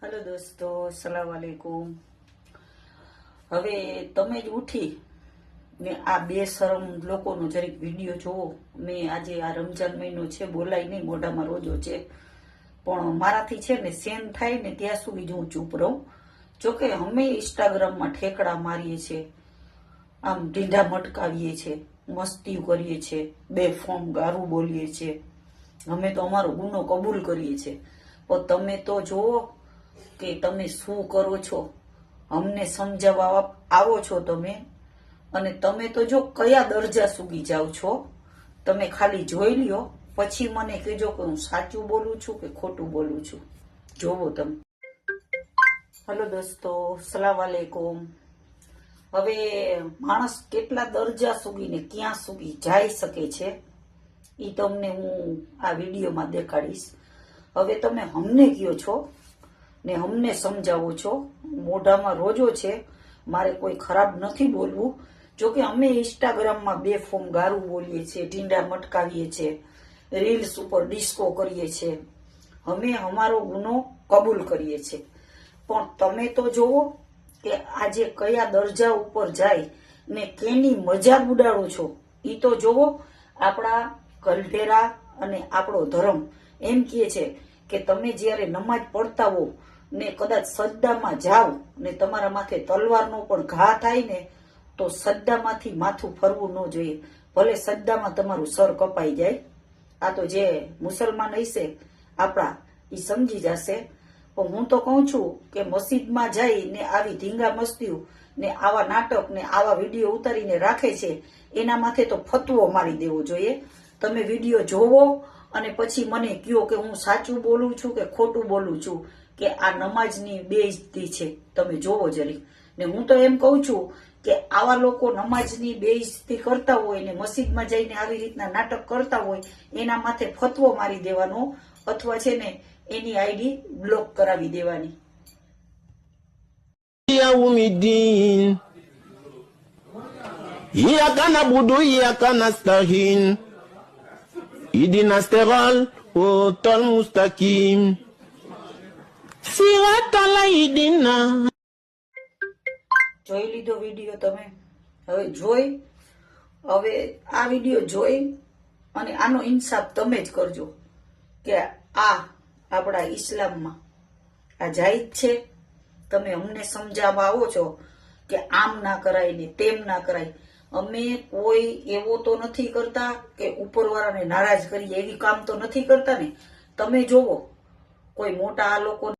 Hello दोस्तों, अस्सलाम वालेकुम। હવે તમે જ ઉઠી ને આ બેશરમ લોકોનો જરીક વિડીયો જોવો। મેં આજે આ રમજાન મહિનો છે, બોલાય નહીં, મોઢામાં રોજો છે, પણ મારાથી છે ને સેન થાય ને ત્યાં સુધી જ હું ચૂપ રહું। જોકે અમે ઇન્સ્ટાગ્રામમાં ઠેકડા મારીએ છીએ, આમ ઢીંઢા મટકાવીએ છીએ, મસ્તી કરીએ છીએ, બેફોર્મ ગારું બોલીએ છીએ, અમે તો અમારો ગુનો કબૂલ કરીએ છીએ। પણ તમે તો જોવો કે તમે શું કરો છો, અમને સમજાવવા આવો છો તમે, અને તમે તો જો કયા દરજા સુધી જાઓ છો, તમે ખાલી જોઈ લ્યો, પછી મને કહેજો કે હું સાચું બોલું છું કે ખોટું બોલું છું। જોવો તમે। હેલો દોસ્તો, સલામ વાલેકુમ। હવે માણસ કેટલા દરજા સુધી ને ક્યાં સુધી જઈ શકે છે એ તમને હું આ વિડીયોમાં દેખાડીશ। હવે તમે અમને કહો છો ને અમને સમજાવો છો, મોઢામાં રોજો છે, મારે કોઈ ખરાબ નથી બોલવું। જોકે અમે ઇન્સ્ટાગ્રામમાં બેફોર્મ ગારું બોલીએ છીએ, ઢીંડા મટકાવીએ છીએ, રીલ્સ ઉપર ડિસ્કો કરીએ છીએ, અમે અમારો ગુનો કબૂલ કરીએ છીએ। પણ તમે તો જોવો કે આજે કયા દરજા ઉપર જાય ને કેની મજાક ઉડાડો છો એ તો જોવો। આપણા કલઢેરા અને આપણો ધર્મ એમ કહે છે કે તમે જ્યારે નમાજ પડતા હો ને કદાચ સજદામાં જાઓ ને તમારા માથે તલવારનો પણ ઘા થાય ને તો સજદામાંથી માથું ફરવું ન જોઈએ, ભલે સજદામાં તમારું સર કપાઈ જાય। આ તો જે મુસલમાન હશે આપણા એ સમજી જશે। પણ હું તો કહું છું કે મસ્જિદમાં જઈને આવી ધીંગા મસ્તીઓ ને આવા નાટક ને આવા વિડીયો ઉતારીને રાખે છે, એના માથે તો ફતવો મારી દેવો જોઈએ। તમે વિડીયો જોવો અને પછી મને કહો કે હું સાચું બોલું છું કે ખોટું બોલું છું, કે આ નમાજની બેઇજ્જતી છે, તમે જોવો જરી। ને હું તો એમ કહું છું કે આવા લોકો નમાજની બેઇજ્જતી કરતા હોય ને મસ્જિદમાં જઈને આવી રીતના નાટક કરતા હોય, એના માથે ફતવો મારી દેવાનો, અથવા છે ને એની આઈડી બ્લોક કરાવી દેવાની। Yawmiddin Iyyaka na'budu wa iyyaka nasta'in Ihdinas siratal mustaqim Siratal ladzina। જોઈ લીધો વિડીયો તમે? હવે આ વિડીયો જોઈ અને આનો ઇન્સાફ તમે જ કરજો કે આ આપણા ઇસ્લામમાં આ જાયજ છે। તમે અમને સમજાવવા આવો છો કે આમ ના કરાય ને તેમ ના કરાય। અમે કોઈ એવો તો નથી કરતા કે ઉપરવાળાને નારાજ કરીએ, એવી કામ તો નથી કરતા ને। તમે જોવો કોઈ મોટા આ લોકો